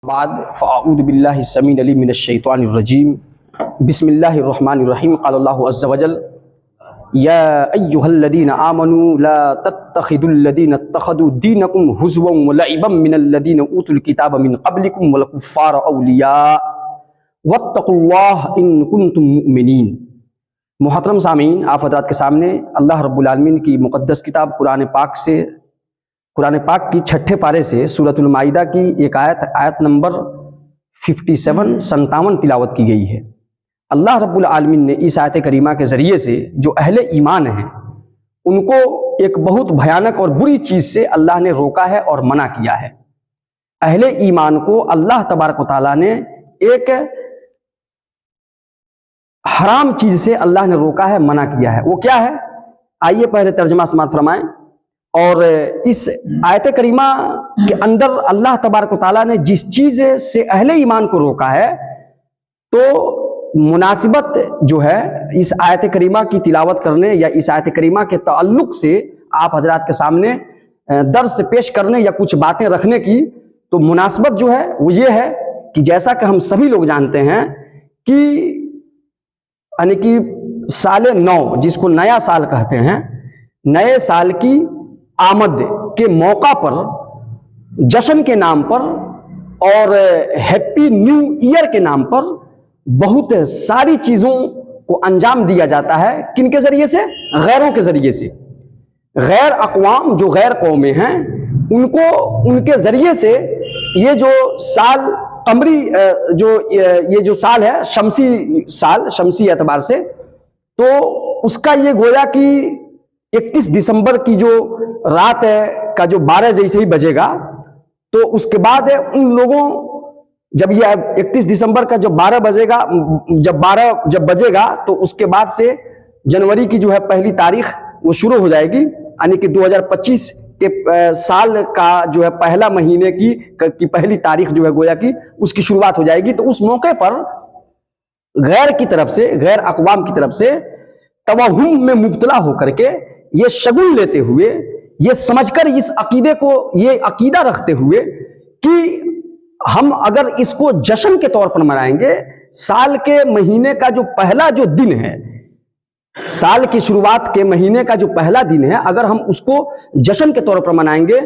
بعد فاعوذ باللہ السمیع العلیم من الشیطان الرجیم بسم اللہ الرحمن الرحیم قال اللہ عز وجل یا ایہا الذین آمنوا لا تتخذوا الذین اتخذوا دینکم ہزوا ولعبا من الذین اوتوا الکتاب من قبلکم والکفار اولیاء واتقوا اللہ ان کنتم مؤمنین۔ محترم سامعین، آپ حضرات کے سامنے اللہ رب العالمین کی مقدس کتاب قرآن پاک کی چھٹے پارے سے سورۃ المائدہ کی ایک آیت نمبر 57 تلاوت کی گئی ہے۔ اللہ رب العالمین نے اس آیت کریمہ کے ذریعے سے جو اہل ایمان ہیں ان کو ایک بہت بھیانک اور بری چیز سے اللہ نے روکا ہے اور منع کیا ہے۔ اہل ایمان کو اللہ تبارک و تعالیٰ نے ایک حرام چیز سے اللہ نے روکا ہے، منع کیا ہے۔ وہ کیا ہے؟ آئیے پہلے ترجمہ سماعت فرمائیں۔ اور اس آیت کریمہ کے اندر اللہ تبارک و تعالیٰ نے جس چیز سے اہل ایمان کو روکا ہے تو مناسبت جو ہے اس آیت کریمہ کی تلاوت کرنے یا اس آیت کریمہ کے تعلق سے آپ حضرات کے سامنے درس پیش کرنے یا کچھ باتیں رکھنے کی تو مناسبت جو ہے وہ یہ ہے کہ جیسا کہ ہم سبھی لوگ جانتے ہیں کہ یعنی کہ سال نو، جس کو نیا سال کہتے ہیں، نئے سال کی آمد کے موقع پر جشن کے نام پر اور ہیپی نیو ایئر کے نام پر بہت ساری چیزوں کو انجام دیا جاتا ہے۔ کن کے ذریعے سے؟ غیروں کے ذریعے سے۔ غیر اقوام جو غیر قومیں ہیں ان کے ذریعے سے یہ جو سال قمری یہ جو سال ہے شمسی اعتبار سے، تو اس کا یہ گویا کہ 31 دسمبر کی جو رات کا جو 12 جیسے ہی بجے گا تو اس کے بعد ان لوگوں جب یہ 31 دسمبر کا جب 12 بجے گا جب بجے گا تو اس کے بعد سے جنوری کی جو ہے پہلی تاریخ وہ شروع ہو جائے گی، یعنی کہ 2025 کے سال کا جو ہے پہلا مہینے کی پہلی تاریخ جو ہے گویا کہ اس کی شروعات ہو جائے گی۔ تو اس موقع پر غیر کی طرف سے، غیر اقوام کی طرف سے توہم میں مبتلا ہو کر کے یہ شگن لیتے ہوئے، یہ سمجھ کر اس عقیدے کو، یہ عقیدہ رکھتے ہوئے کہ ہم اگر اس کو جشن کے طور پر منائیں گے، سال کے مہینے کا جو پہلا جو دن ہے، سال کی شروعات کے مہینے کا جو پہلا دن ہے، اگر ہم اس کو جشن کے طور پر منائیں گے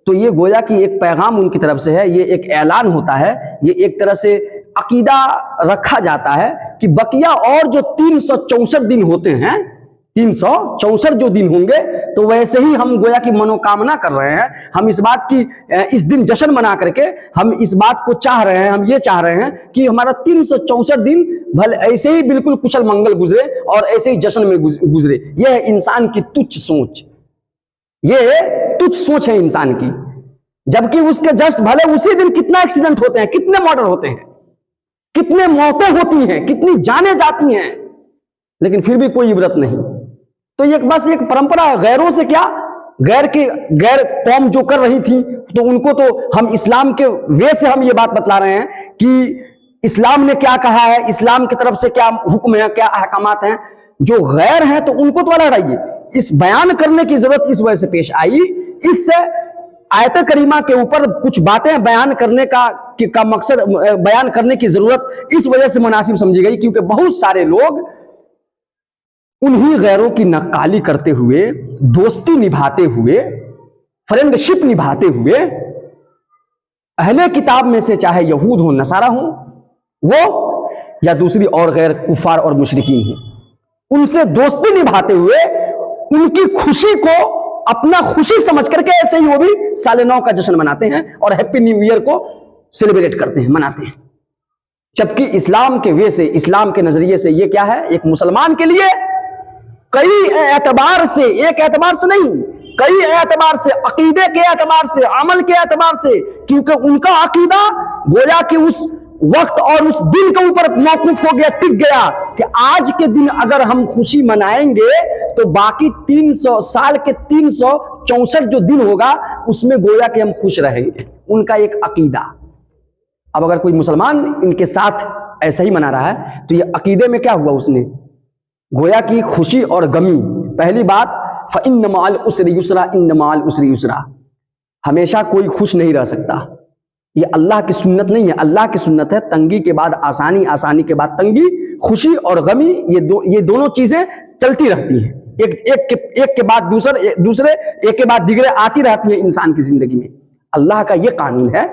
تو یہ گویا کہ ایک پیغام ان کی طرف سے ہے، یہ ایک اعلان ہوتا ہے، یہ ایک طرح سے عقیدہ رکھا جاتا ہے کہ بقیہ اور جو 364 دن ہوتے ہیں، 364 جو دن ہوں گے تو ویسے ہی ہم گویا کی منوکامنا کر رہے ہیں، ہم اس بات کی اس دن جشن منا کر کے ہم اس بات کو چاہ رہے ہیں، ہم یہ چاہ رہے ہیں کہ ہمارا 364 دن بھلے ایسے ہی بالکل کشل منگل گزرے اور ایسے ہی جشن میں گزرے۔ یہ ہے انسان کی تچھ سوچ، یہ تچھ سوچ ہے انسان کی، جبکہ اس کے جسٹ بھلے اسی دن کتنا ایکسیڈنٹ ہوتے ہیں، کتنے مرڈر ہوتے ہیں، کتنے موتیں ہوتی ہیں، کتنی جانیں جاتی ہیں، لیکن پھر بھی کوئی عبرت نہیں۔ تو یہ بس ایک پرمپرا ہے۔ غیروں سے کیا، غیر قوم جو کر رہی تھی تو ان کو تو ہم اسلام کے وے سے ہم یہ بات بتلا رہے ہیں کہ اسلام نے کیا کہا ہے، اسلام کی طرف سے کیا حکم ہے، کیا احکامات ہیں۔ جو غیر ہیں تو ان کو تو الگ رہیے، اس بیان کرنے کی ضرورت اس وجہ سے پیش آئی، اس سے آیت کریمہ کے اوپر کچھ باتیں بیان کرنے کا مقصد، بیان کرنے کی ضرورت اس وجہ سے مناسب سمجھی گئی کیونکہ بہت سارے لوگ انہی غیروں کی نقالی کرتے ہوئے، دوستی نبھاتے ہوئے، فرینڈ شپ نبھاتے ہوئے، اہل کتاب میں سے چاہے یہود ہوں، نصارہ ہوں، وہ یا دوسری اور غیر کفار اور مشرکین ہوں، ان سے دوستی نبھاتے ہوئے ان کی خوشی کو اپنا خوشی سمجھ کر کے ایسے ہی وہ بھی سال نو کا جشن مناتے ہیں اور ہیپی نیو ایئر کو سیلیبریٹ کرتے ہیں، مناتے ہیں۔ جبکہ اسلام کے وے سے، اسلام کے نظریے سے یہ کیا ہے؟ ایک مسلمان کے لیے کئی اعتبار سے، ایک اعتبار سے نہیں، کئی اعتبار سے، عقیدے کے اعتبار سے، عمل کے اعتبار سے، کیونکہ ان کا عقیدہ گویا کہ اس وقت اور اس دن کے اوپر موقوف ہو گیا، ٹک گیا کہ آج کے دن اگر ہم خوشی منائیں گے تو باقی 300 سال کے 364 جو دن ہوگا اس میں گویا کہ ہم خوش رہیں گے، ان کا ایک عقیدہ۔ اب اگر کوئی مسلمان ان کے ساتھ ایسا ہی منا رہا ہے تو یہ عقیدے میں کیا ہوا؟ اس نے گویا کی خوشی اور غمی، پہلی بات فَإِنَّ مَعَ الْعُسْرِ يُسْرًا، إِنَّ مَعَ الْعُسْرِ يُسْرًا، ہمیشہ کوئی خوش نہیں رہ سکتا، یہ اللہ کی سنت نہیں ہے. اللہ کی سنت ہے تنگی کے بعد آسانی, آسانی کے بعد تنگی, خوشی اور غمی یہ دونوں چیزیں چلتی رہتی ہیں, ایک کے بعد دوسرے ایک کے بعد دیگرے آتی رہتی ہیں انسان کی زندگی میں. اللہ کا یہ قانون ہے.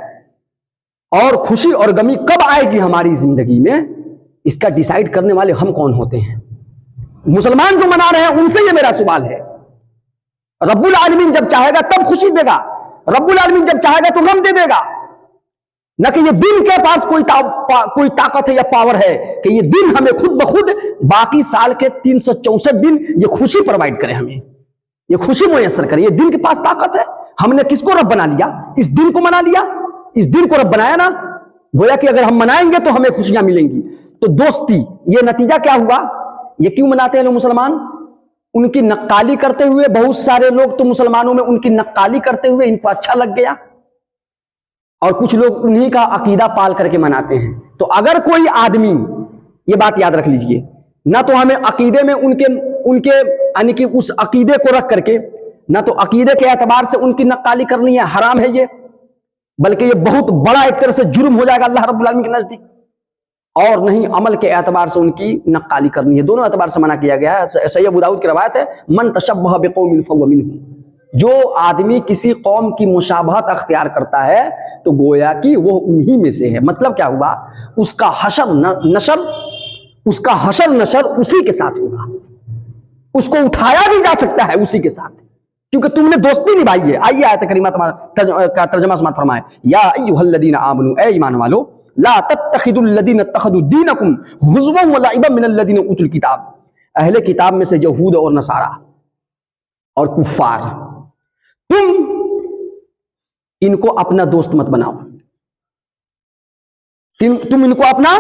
اور خوشی اور غمی کب آئے گی ہماری زندگی میں, اس کا ڈیسائیڈ کرنے والے ہم کون ہوتے ہیں؟ مسلمان جو منا رہے ہیں ان سے یہ میرا سوال ہے. رب العالمین جب چاہے گا تب خوشی دے گا, رب العالمین جب چاہے گا تو غم دے دے گا. نہ کہ یہ دن کے پاس کوئی طاقت ہے یا پاور ہے کہ یہ دن ہمیں خود بخود باقی سال کے 364 دن یہ خوشی پرووائڈ کرے, ہمیں یہ خوشی میسر کرے. یہ دن کے پاس طاقت ہے. ہم نے کس کو رب بنا لیا؟ اس دن کو بنا لیا. اس دن کو رب بنایا نا, گویا کہ اگر ہم منائیں گے تو ہمیں خوشیاں ملیں گی. تو دوستی, یہ نتیجہ کیا ہوا؟ یہ کیوں مناتے ہیں لوگ مسلمان؟ ان کی نقالی کرتے ہوئے, بہت سارے لوگ تو مسلمانوں میں ان کی نقالی کرتے ہوئے ان کو اچھا لگ گیا, اور کچھ لوگ انہی کا عقیدہ پال کر کے مناتے ہیں. تو اگر کوئی آدمی, یہ بات یاد رکھ لیجئے, نہ تو ہمیں عقیدے میں ان کے یعنی کہ اس عقیدے کو رکھ کر کے, نہ تو عقیدے کے اعتبار سے ان کی نقالی کرنی ہے, حرام ہے یہ, بلکہ یہ بہت بڑا ایک طرح سے جرم ہو جائے گا اللہ رب العالمین کے نزدیک. اور نہیں عمل کے اعتبار سے ان کی نقالی کرنی ہے, دونوں اعتبار سے منع کیا گیا ہے. صحیح ابو داؤد کی روایت ہے, من تشبہ بقوم فہو منہم, جو آدمی کسی قوم کی مشابہت اختیار کرتا ہے تو گویا کہ وہ انہی میں سے ہے. مطلب کیا ہوا؟ اس کا حشر نشر اسی کے ساتھ ہوگا, اس کو اٹھایا بھی جا سکتا ہے اسی کے ساتھ, کیونکہ تم نے دوستی نبھائی ہے. آئیے آیت کریمہ کا ترجمہ سماعت فرمائے. یا ایھا الذین آمنوا, اے ایمان والو, لا تتخذوا الذین اتخذوا دینکم ہزوا ولعبا من الذین اوتوا الکتاب, اہل کتاب میں سے یہود اور نصارہ اور کفار, تم ان کو اپنا دوست مت بناؤ. تم ان کو اپنا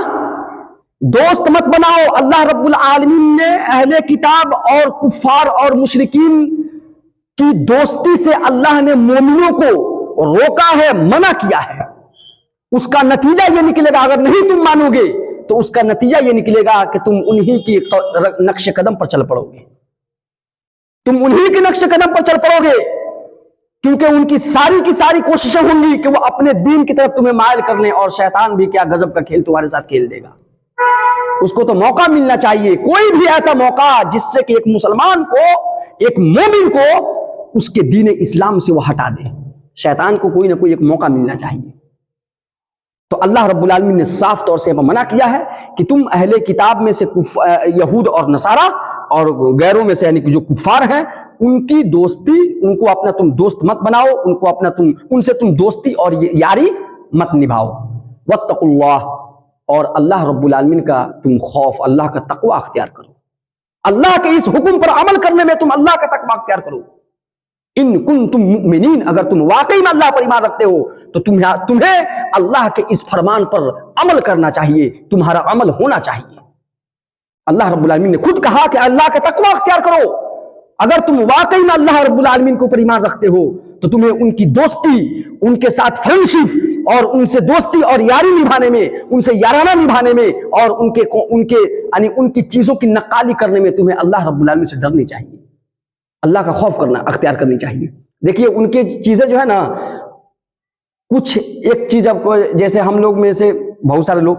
دوست مت بناؤ. اللہ رب العالمین نے اہل کتاب اور کفار اور مشرکین کی دوستی سے اللہ نے مومنوں کو روکا ہے, منع کیا ہے. اس کا نتیجہ یہ نکلے گا, اگر نہیں تم مانو گے تو اس کا نتیجہ یہ نکلے گا کہ تم انہی کی نقش قدم پر چل پڑو گے, تم انہی کے نقش قدم پر چل پڑو گے, کیونکہ ان کی ساری کوششیں ہوں گی کہ وہ اپنے دین کی طرف تمہیں مائل کر لیں, اور شیطان بھی کیا گجب کا کھیل تمہارے ساتھ کھیل دے گا. اس کو تو موقع ملنا چاہیے, کوئی بھی ایسا موقع جس سے کہ ایک مسلمان کو, ایک مومن کو اس کے دین اسلام سے وہ ہٹا دے. شیطان کو کوئی نہ کوئی ایک موقع ملنا چاہیے. تو اللہ رب العالمین نے صاف طور سے منع کیا ہے کہ تم اہل کتاب میں سے یہود اور نصارہ اور غیروں میں سے یعنی کہ جو کفار ہیں ان کی دوستی, ان کو اپنا تم دوست مت بناؤ, ان سے تم دوستی اور یاری مت نبھاؤ. واتقوا اللہ, اور اللہ رب العالمین کا تم خوف, اللہ کا تقوی اختیار کرو. اللہ کے اس حکم پر عمل کرنے میں تم اللہ کا تقوی اختیار کرو. ان کنتم مؤمنین, اگر تم واقعی میں اللہ پر ایمان رکھتے ہو تو تمہیں اللہ کے اس فرمان پر عمل کرنا چاہیے, تمہارا عمل ہونا چاہیے. اللہ رب العالمین نے خود کہا کہ اللہ کا تقوی اختیار کرو. اگر تم واقعی میں اللہ رب العالمین کے اوپر ایمان رکھتے ہو تو تمہیں ان کی دوستی, ان کے ساتھ فرینڈشپ اور ان سے دوستی اور یاری نبھانے میں, ان سے یارانہ نبھانے میں اور ان کی چیزوں کی نقالی کرنے میں تمہیں اللہ رب العالمین سے ڈرنی چاہیے, اللہ کا خوف کرنا اختیار کرنی چاہیے. دیکھیے ان کی چیزیں جو ہے نا, کچھ ایک چیز اب جیسے ہم لوگ میں سے بہت سارے لوگ,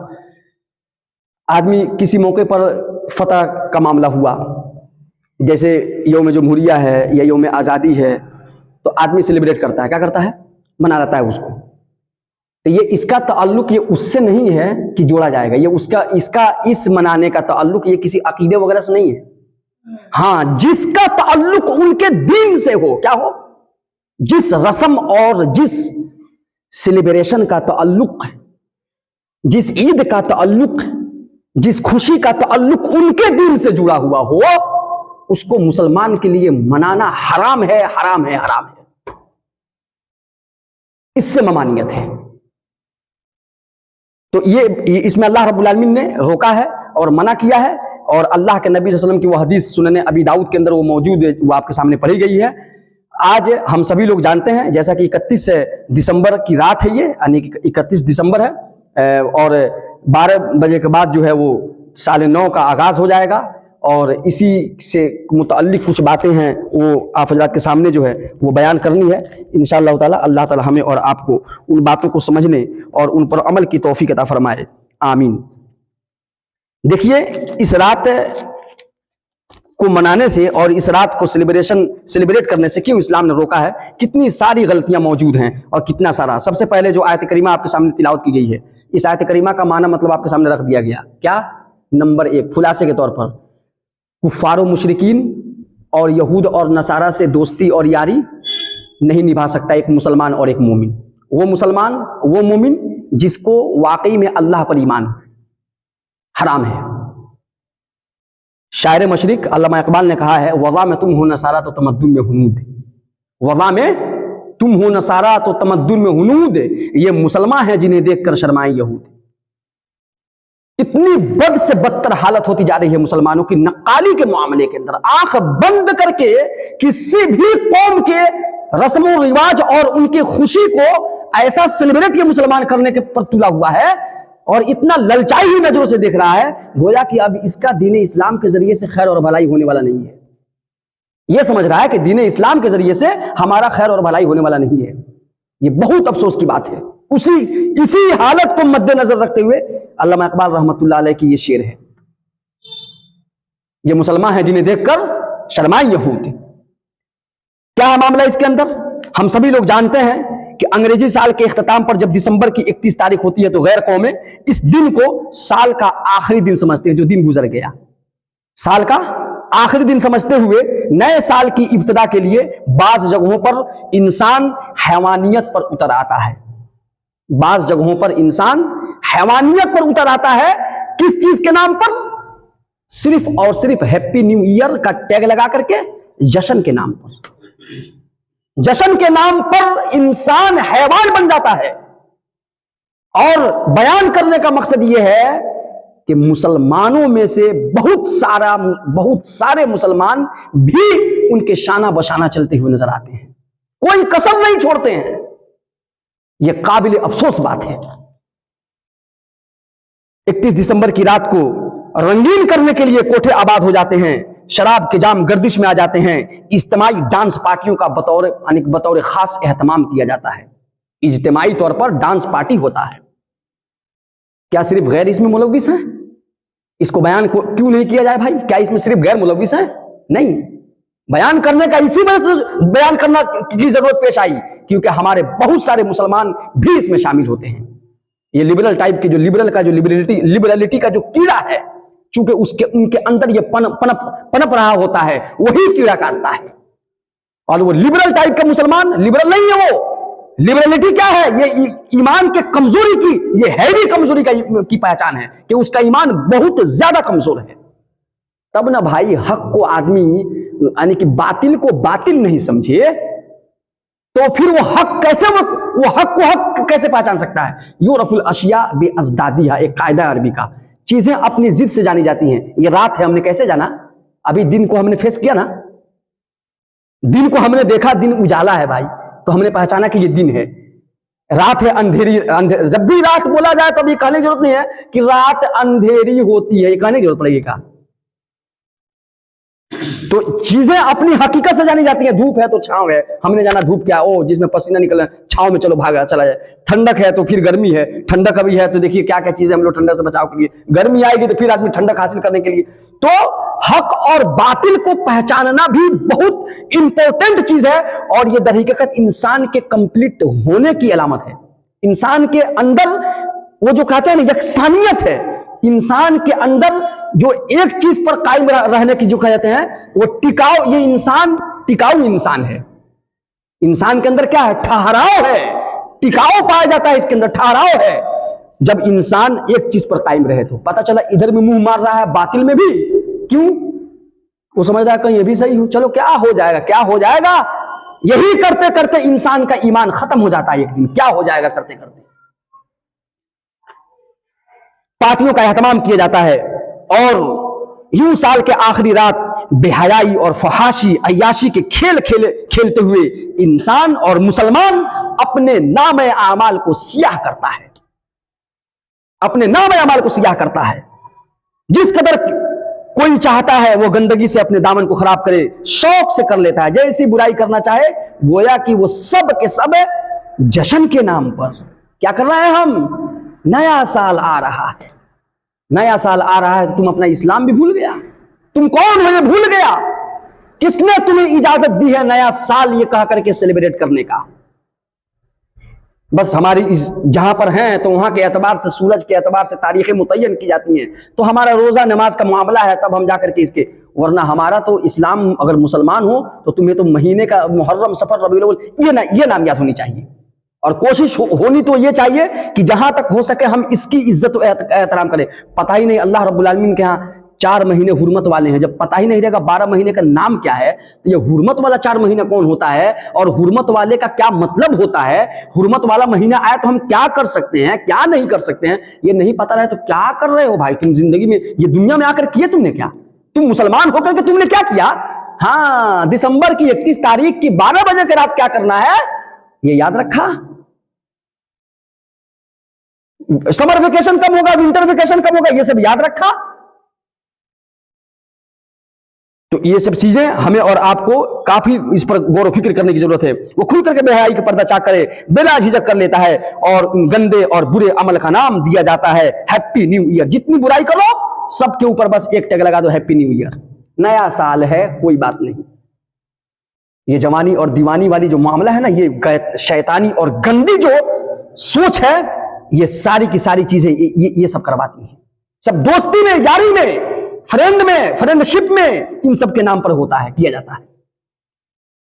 آدمی کسی موقع پر فتح کا معاملہ ہوا, جیسے یوم جمہوریہ ہے یا یوم آزادی ہے, تو آدمی سیلیبریٹ کرتا ہے, کیا کرتا ہے, منا لیتا ہے اس کو. تو یہ اس کا تعلق یہ اس سے نہیں ہے کہ جوڑا جائے گا, یہ اس منانے کا تعلق یہ کسی عقیدے وغیرہ سے نہیں ہے. ہاں, جس کا تعلق ان کے دین سے ہو, کیا ہو, جس رسم اور جس سیلیبریشن کا تعلق, جس عید کا تعلق, جس خوشی کا تعلق ان کے دین سے جڑا ہوا ہو, اس کو مسلمان کے لیے منانا حرام ہے, حرام ہے, حرام ہے. اس سے ممانعت ہے. تو یہ اس میں اللہ رب العالمین نے روکا ہے اور منع کیا ہے, اور اللہ کے نبی صلی اللہ علیہ وسلم کی وہ حدیث سنن ابی داؤد کے اندر وہ موجود ہے, وہ آپ کے سامنے پڑھی گئی ہے. آج ہم سبھی لوگ جانتے ہیں جیسا کہ 31 دسمبر کی رات ہے, یہ یعنی کہ 31 دسمبر ہے, اور 12 بجے کے بعد جو ہے وہ 9:30 کا آغاز ہو جائے گا, اور اسی سے متعلق کچھ باتیں ہیں وہ آپ حضرات کے سامنے جو ہے وہ بیان کرنی ہے انشاءاللہ تعالی. اللہ تعالی ہمیں اور آپ کو ان باتوں کو سمجھنے اور ان پر عمل کی توفیق عطا فرمائے, آمین. دیکھیے, اس رات کو منانے سے اور اس رات کو سیلیبریٹ کرنے سے کیوں اسلام نے روکا ہے, کتنی ساری غلطیاں موجود ہیں اور کتنا سارا. سب سے پہلے جو آیت کریمہ آپ کے سامنے تلاوت کی گئی ہے, اس آیت کریمہ کا معنی مطلب آپ کے سامنے رکھ دیا گیا. کیا؟ نمبر 1 خلاصے کے طور پر, کفار و مشرکین اور یہود اور نصارہ سے دوستی اور یاری نہیں نبھا سکتا ایک مسلمان اور ایک مومن. وہ مسلمان, وہ مومن جس کو واقعی میں اللہ پر ایمان حرام ہے. شاعر مشرق علامہ اقبال نے کہا ہے, وضع میں تم ہو نصارہ تو تمدن میں ہنود. وضع میں تم ہو نصارہ تو تمدن میں ہنود, یہ مسلمان ہیں جنہیں دیکھ کر شرمائیں یہود. اتنی بد سے بدتر حالت ہوتی جا رہی ہے مسلمانوں کی نقالی کے معاملے کے اندر. آنکھ بند کر کے کسی بھی قوم کے رسم و رواج اور ان کی خوشی کو ایسا سیلیبریٹ یہ مسلمان کرنے کے پر تلا ہوا ہے اور اتنا للچائی ہوئی نظروں سے دیکھ رہا ہے گویا کہ اب اس کا دین اسلام کے ذریعے سے خیر اور بھلائی ہونے والا نہیں ہے. یہ سمجھ رہا ہے کہ دین اسلام کے ذریعے سے ہمارا خیر اور بھلائی ہونے والا نہیں ہے. یہ بہت افسوس کی بات ہے. اسی حالت کو مد نظر رکھتے ہوئے علامہ اقبال رحمۃ اللہ علیہ کی یہ شعر ہے, یہ مسلمان ہیں جنہیں دیکھ کر شرمائیں یہود. کیا معاملہ اس کے اندر؟ ہم سبھی لوگ جانتے ہیں کہ انگریزی سال کے اختتام پر جب دسمبر کی 31 تاریخ ہوتی ہے تو غیر قومیں اس دن کو سال کا آخری دن سمجھتے ہیں, جو دن گزر گیا. سال کا آخری دن سمجھتے ہوئے نئے سال کی ابتدا کے لیے بعض جگہوں پر انسان حیوانیت پر اتر آتا ہے. بعض جگہوں پر انسان حیوانیت پر اتر آتا ہے. کس چیز کے نام پر؟ صرف اور صرف ہیپی نیو ایئر کا ٹیگ لگا کر کے, جشن کے نام پر. جشن کے نام پر انسان حیوان بن جاتا ہے. اور بیان کرنے کا مقصد یہ ہے کہ مسلمانوں میں سے بہت سارے مسلمان بھی ان کے شانہ بشانہ چلتے ہوئے نظر آتے ہیں, کوئی کسر نہیں چھوڑتے ہیں. یہ قابل افسوس بات ہے. 31 دسمبر کی رات کو رنگین کرنے کے لیے کوٹھے آباد ہو جاتے ہیں, شراب کے جام گردش میں آ جاتے ہیں, اجتماعی ڈانس پارٹیوں کا بطور خاص اہتمام کیا جاتا ہے. اجتماعی طور پر ڈانس پارٹی ہوتا ہے. کیا صرف غیر اس میں ملوث ہیں؟ اس کو بیان کیوں نہیں کیا جائے بھائی؟ کیا اس میں صرف غیر ملوث ہیں؟ نہیں, بیان کرنے کا اسی وجہ سے بیان کرنا کی ضرورت پیش آئی کیونکہ ہمارے بہت سارے مسلمان بھی اس میں شامل ہوتے ہیں. یہ لبرل ٹائپ کی جو لبرلٹی کا جو کیڑا ہے, چونکہ ان کے اندر یہ پنپ رہا ہوتا ہے, وہی کیڑا کاٹتا ہے. اور وہ لبرل ٹائپ کا مسلمان لبرل نہیں ہے. وہ لبرلٹی کیا ہے؟ یہ ایمان کے کمزوری کی, یہ ہیوی کمزوری کی پہچان ہے کہ اس کا ایمان بہت زیادہ کمزور ہے. تب نہ بھائی حق کو آدمی یعنی کہ باطل کو باطل نہیں سمجھے تو پھر وہ حق کو حق کیسے پہچان سکتا ہے؟ یعرف الاشیاء بازدادیہا, ایک قاعدہ عربی کا. چیزیں اپنی ضد سے جانی جاتی ہیں. یہ رات ہے, ہم نے کیسے جانا؟ ابھی دن کو ہم نے فیس کیا نا, دن کو ہم نے دیکھا, دن اجالا ہے بھائی, تو ہم نے پہچانا کہ یہ دن ہے. رات ہے اندھیری. جب بھی رات بولا جائے تو اب یہ کہنے کی ضرورت نہیں ہے کہ رات اندھیری ہوتی ہے, یہ کہنے کی ضرورت پڑے گی کیا؟ تو چیزیں اپنی حقیقت سے جانی جاتی ہیں. دھوپ ہے تو چھاؤں ہے, ہم نے جانا دھوپ کیا, جس میں پسینہ نکل رہا ہے, چھاؤں میں چلو بھاگا چلا جائے. ٹھنڈک ہے تو پھر گرمی ہے, ٹھنڈک ابھی ہے تو دیکھیے کیا کیا چیزیں ہم لوگ ٹھنڈک سے بچاؤ کے لیے, گرمی آئے گی تو پھر آدمی ٹھنڈک حاصل کرنے کے لیے. تو حق اور باطل کو پہچاننا بھی بہت امپورٹنٹ چیز ہے اور یہ در حقیقت انسان کے کمپلیٹ ہونے کی علامت ہے. انسان کے اندر وہ جو کہتے ہیں نا یکسانیت ہے, انسان کے اندر جو ایک چیز پر قائم رہنے کی جو کہتے ہیں وہ ٹکاؤ, یہ انسان ٹکاؤ انسان ہے. انسان کے اندر کیا ہے؟ ٹھہراؤ ہے, ٹکاؤ پایا جاتا ہے اس کے اندر, ٹھہراؤ ہے. جب انسان ایک چیز پر قائم رہے تو پتہ چلا ادھر بھی منہ مار رہا ہے, باطل میں بھی. کیوں؟ وہ سمجھ رہا ہے کہیں یہ بھی صحیح ہو, چلو کیا ہو جائے گا, کیا ہو جائے گا. یہی کرتے کرتے انسان کا ایمان ختم ہو جاتا ہے ایک دن. کیا ہو جائے گا کرتے کرتے. پارٹیوں کا اہتمام کیا جاتا ہے اور یوں سال کے آخری رات بے حیائی اور فحاشی عیاشی کے کھیل کھیلتے ہوئے انسان اور مسلمان اپنے نام اعمال کو سیاہ کرتا ہے. اپنے نام اعمال کو سیاہ کرتا ہے. جس قدر کوئی چاہتا ہے وہ گندگی سے اپنے دامن کو خراب کرے، شوق سے کر لیتا ہے، جیسی برائی کرنا چاہے گویا کہ وہ سب کے سب جشن کے نام پر کیا کر رہے ہیں ہم؟ نیا سال آ رہا ہے، نیا سال آ رہا ہے، تم اپنا اسلام بھی بھول گیا؟ تم کون ہو یہ بھول گیا؟ کس نے تمہیں اجازت دی ہے نیا سال یہ کہہ کر کے سیلیبریٹ کرنے کا؟ بس ہماری جہاں پر ہیں تو وہاں کے اعتبار سے، سورج کے اعتبار سے تاریخیں متعین کی جاتی ہیں، تو ہمارا روزہ نماز کا معاملہ ہے، تب ہم جا کر کے اس کے، ورنہ ہمارا تو اسلام، اگر مسلمان ہو تو تمہیں تو مہینے کا محرم، صفر، ربیع الاول یہ نام یاد ہونی چاہیے، اور کوشش ہونی تو یہ چاہیے کہ جہاں تک ہو سکے ہم اس کی عزت و احترام کریں۔ پتہ ہی نہیں اللہ رب العالمین کے ہاں 4 مہینے حرمت والے ہیں، جب پتہ ہی نہیں رہے گا 12 مہینے کا نام کیا ہے، تو یہ حرمت والا 4 مہینہ کون ہوتا ہے، اور حرمت والے کا کیا مطلب ہوتا ہے، حرمت والا مہینہ آیا تو ہم کیا کر سکتے ہیں، کیا نہیں کر سکتے ہیں، یہ نہیں پتہ رہے تو کیا کر رہے ہو بھائی تم زندگی میں، یہ دنیا میں آ کر کیے تم نے کیا؟ تم مسلمان ہو کر کے تم نے کیا کیا؟ ہاں، دسمبر کی 31 تاریخ کی 12 بجے کے رات کیا کرنا ہے یہ یاد رکھا؟ سمر ویکیشن کب ہوگا، ونٹر ویکیشن کب ہوگا، یہ سب یاد رکھا؟ تو یہ سب چیزیں ہمیں اور آپ کو کافی اس پر غور و فکر کرنے کی ضرورت ہے۔ وہ کھل کر کے بے حیائی کا پردہ چاک کرے، بلا جھجک کر لیتا ہے، اور ان گندے اور برے عمل کا نام دیا جاتا ہے ہیپی نیو ایئر۔ جتنی برائی کرو سب کے اوپر بس ایک ٹیگ لگا دو، ہیپی نیو ایئر، نیا سال ہے، کوئی بات نہیں۔ یہ جوانی اور دیوانی والی جو معاملہ ہے نا، یہ شیطانی اور گندی جو سوچ ہے، یہ ساری کی ساری چیزیں یہ سب کرواتی ہیں، سب دوستی میں، یاری میں، فرینڈ میں، فرینڈ شپ میں، ان سب کے نام پر ہوتا ہے، کیا جاتا ہے۔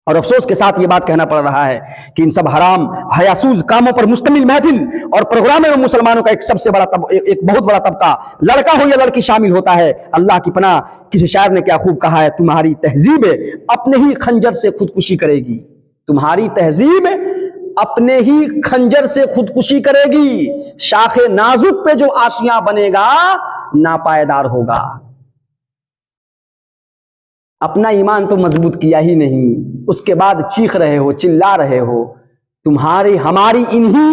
اور افسوس کے ساتھ یہ بات کہنا پڑ رہا ہے کہ ان سب حرام حیاسوز کاموں پر مشتمل محفل اور پروگراموں میں مسلمانوں کا ایک بہت بڑا طبقہ، لڑکا ہو یا لڑکی، شامل ہوتا ہے۔ اللہ کی پناہ، کسی شاعر نے کیا خوب کہا ہے، تمہاری تہذیب اپنے ہی خنجر سے خودکشی کرے گی، تمہاری تہذیب اپنے ہی خنجر سے خودکشی کرے گی، شاخ نازک پہ جو آشیاں بنے گا ناپائیدار ہوگا۔ اپنا ایمان تو مضبوط کیا ہی نہیں، اس کے بعد چیخ رہے ہو، چلا رہے ہو، تمہاری ہماری انہی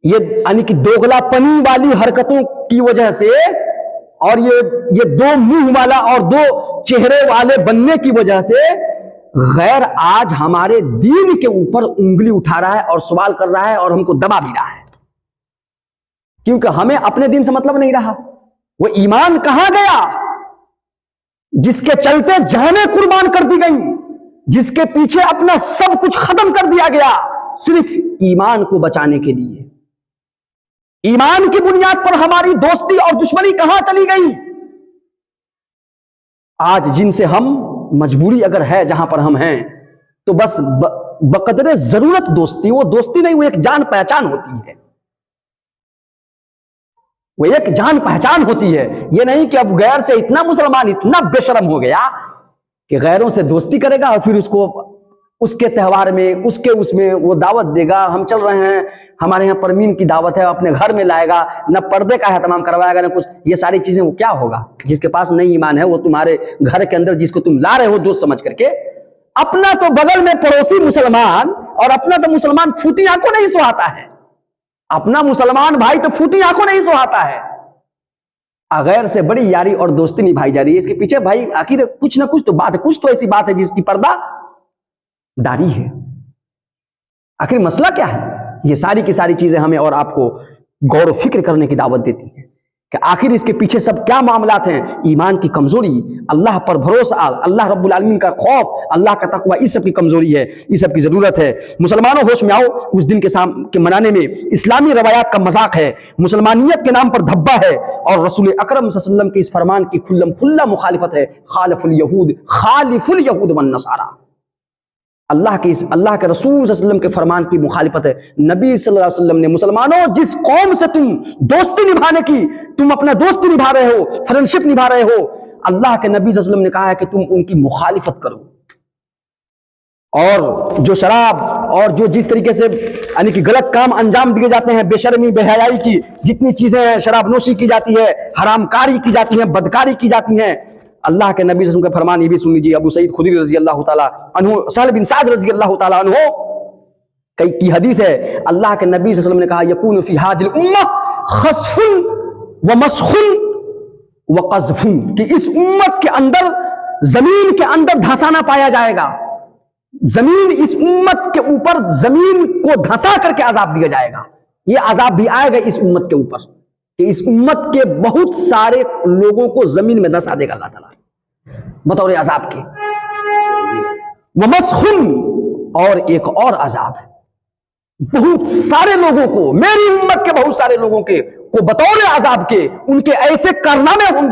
یہ یعنی کہ دوغلا پنی والی حرکتوں کی وجہ سے، اور یہ دو منہ والا اور دو چہرے والے بننے کی وجہ سے غیر آج ہمارے دین کے اوپر انگلی اٹھا رہا ہے اور سوال کر رہا ہے اور ہم کو دبا بھی رہا ہے، کیونکہ ہمیں اپنے دین سے مطلب نہیں رہا۔ وہ ایمان کہاں گیا جس کے چلتے جانیں قربان کر دی گئیں، جس کے پیچھے اپنا سب کچھ ختم کر دیا گیا صرف ایمان کو بچانے کے لیے؟ ایمان کی بنیاد پر ہماری دوستی اور دشمنی کہاں چلی گئی؟ آج جن سے ہم مجبوری اگر ہے جہاں پر ہم ہیں تو بس بقدر ضرورت دوستی، وہ دوستی نہیں، وہ ایک جان پہچان ہوتی ہے، وہ ایک جان پہچان ہوتی ہے۔ یہ نہیں کہ اب غیر سے اتنا مسلمان اتنا بے شرم ہو گیا کہ غیروں سے دوستی کرے گا اور پھر اس کو اس کے تہوار میں اس میں وہ دعوت دے گا، ہم چل رہے ہیں ہمارے یہاں پرمین کی دعوت ہے، اپنے گھر میں لائے گا، نہ پردے کا اہتمام کروائے گا، نہ کچھ، یہ ساری چیزیں وہ کیا ہوگا؟ جس کے پاس نہیں ایمان ہے وہ تمہارے گھر کے اندر جس کو تم لا رہے ہو دوست سمجھ کر کے، اپنا تو بغل میں پڑوسی مسلمان، اور اپنا تو مسلمان پھوٹی آنکھوں نہیں سہاتا ہے، اپنا مسلمان بھائی تو پھوٹی آنکھوں نہیں سہاتا ہے، غیر سے بڑی یاری اور دوستی نبھائی جا رہی ہے۔ اس کے پیچھے بھائی آخر کچھ نہ کچھ تو بات ہے، کچھ تو ایسی بات ہے جس کی پردہ داری ہے۔ آخر مسئلہ کیا ہے؟ یہ ساری کی ساری چیزیں ہمیں اور آپ کو غور و فکر کرنے کی دعوت دیتی ہیں کہ آخر اس کے پیچھے سب کیا معاملات ہیں۔ ایمان کی کمزوری، اللہ پر بھروسہ، اللہ رب العالمین کا خوف، اللہ کا تقوی، اس سب کی کمزوری ہے، اس سب کی ضرورت ہے۔ مسلمانوں ہوش میں آؤ، اس دن کے منانے میں اسلامی روایات کا مذاق ہے، مسلمانیت کے نام پر دھبا ہے، اور رسول اکرم صلی اللہ علیہ وسلم کے اس فرمان کی کھلم کھلا مخالفت ہے، خالف الیہود والنصارى۔ اللہ کے رسول صلی اللہ علیہ وسلم کے فرمان کی مخالفت ہے۔ نبی صلی اللہ علیہ وسلم نے، مسلمانوں جس قوم سے تم دوستی نبھانے کی، تم اپنا دوستی نبھا رہے ہو، فرینڈشپ نبھا رہے ہو، اللہ کے نبی صلی اللہ علیہ وسلم نے کہا ہے کہ تم ان کی مخالفت کرو۔ اور جو شراب اور جو جس طریقے سے یعنی کہ غلط کام انجام دیے جاتے ہیں، بے شرمی بے حیائی کی جتنی چیزیں ہیں، شراب نوشی کی جاتی ہے، حرام کاری کی جاتی ہے، بدکاری کی جاتی ہیں، اللہ کے نبی صلی اللہ علیہ وسلم کا فرمان یہ بھی سن لیجیے۔ ابو سعید خدری رضی اللہ تعالیٰ عنہ، سہل بن سعد رضی اللہ تعالیٰ عنہ کی حدیث ہے، اللہ کے نبی صلی اللہ علیہ وسلم نے کہا، یکون فی ھذہ الامہ خسف و مسخ وقذف، کہ اس امت کے اندر زمین کے اندر دھسانا پایا جائے گا، زمین اس امت کے اوپر زمین کو دھسا کر کے عذاب دیا جائے گا. یہ عذاب بھی آئے گا اس امت کے اوپر کہ اس امت کے بہت سارے لوگوں کو زمین میں دھسا دے گا اللہ تعالیٰ بطور عذاب کے. ومسخ، اور ایک اور عذاب ہے بہت سارے لوگوں کو، میری امت کے بہت سارے لوگوں کو بطور عذاب کے ان کے ایسے کارنامے ہوں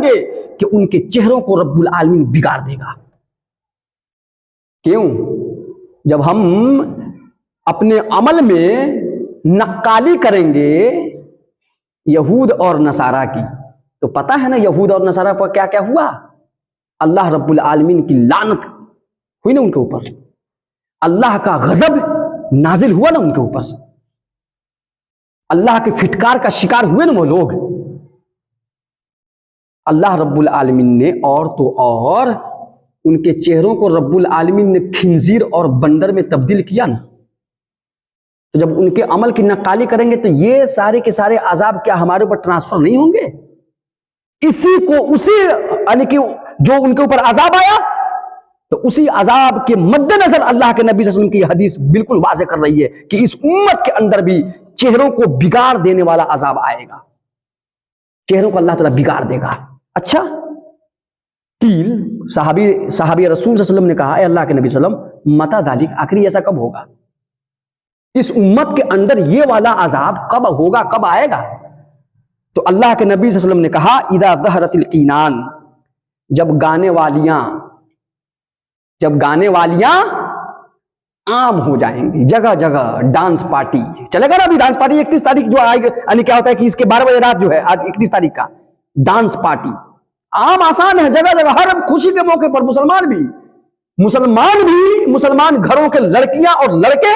گے کہ ان کے چہروں کو رب العالمین بگاڑ دے گا. کیوں؟ جب ہم اپنے عمل میں نقالی کریں گے یہود اور نصارہ کی، تو پتہ ہے نا یہود اور نصارہ پر کیا کیا ہوا؟ اللہ رب العالمین کی لعنت ہوئی نا ان کے اوپر، اللہ کا غضب نازل ہوا نا ان کے اوپر، اللہ کے پھٹکار کا شکار ہوئے نا وہ لوگ. اللہ رب العالمین نے اور تو اور ان کے چہروں کو رب العالمین نے خنزیر اور بندر میں تبدیل کیا نا. تو جب ان کے عمل کی نقالی کریں گے تو یہ سارے کے سارے عذاب کیا ہمارے اوپر ٹرانسفر نہیں ہوں گے؟ اسی یعنی کہ جو ان کے اوپر عذاب آیا تو اسی عذاب کے مد نظر اللہ کے نبی صلی اللہ علیہ وسلم کی حدیث بالکل واضح کر رہی ہے کہ اس امت کے اندر بھی چہروں کو بگاڑ دینے والا عذاب آئے گا، چہروں کو اللہ تعالیٰ بگاڑ دے گا. اچھا، قیل صحابی رسول صلی اللہ علیہ وسلم نے کہا، اے اللہ کے نبی صلی اللہ علیہ وسلم متی ذالک، آخری ایسا کب ہوگا؟ اس امت کے اندر یہ والا عذاب کب ہوگا، کب آئے گا؟ تو اللہ کے نبی صلی اللہ علیہ وسلم نے کہا، اذا ظہرت القینان، جب گانے والیاں عام ہو جائیں گی، جگہ جگہ ڈانس پارٹی چلے گا نا. ابھی ڈانس پارٹی 31 تاریخ جو آئے گا، یعنی کیا ہوتا ہے کہ اس کے 12 بجے رات جو ہے آج 31 تاریخ کا ڈانس پارٹی عام آسان ہے، جگہ جگہ ہر خوشی کے موقع پر مسلمان گھروں کے لڑکیاں اور لڑکے،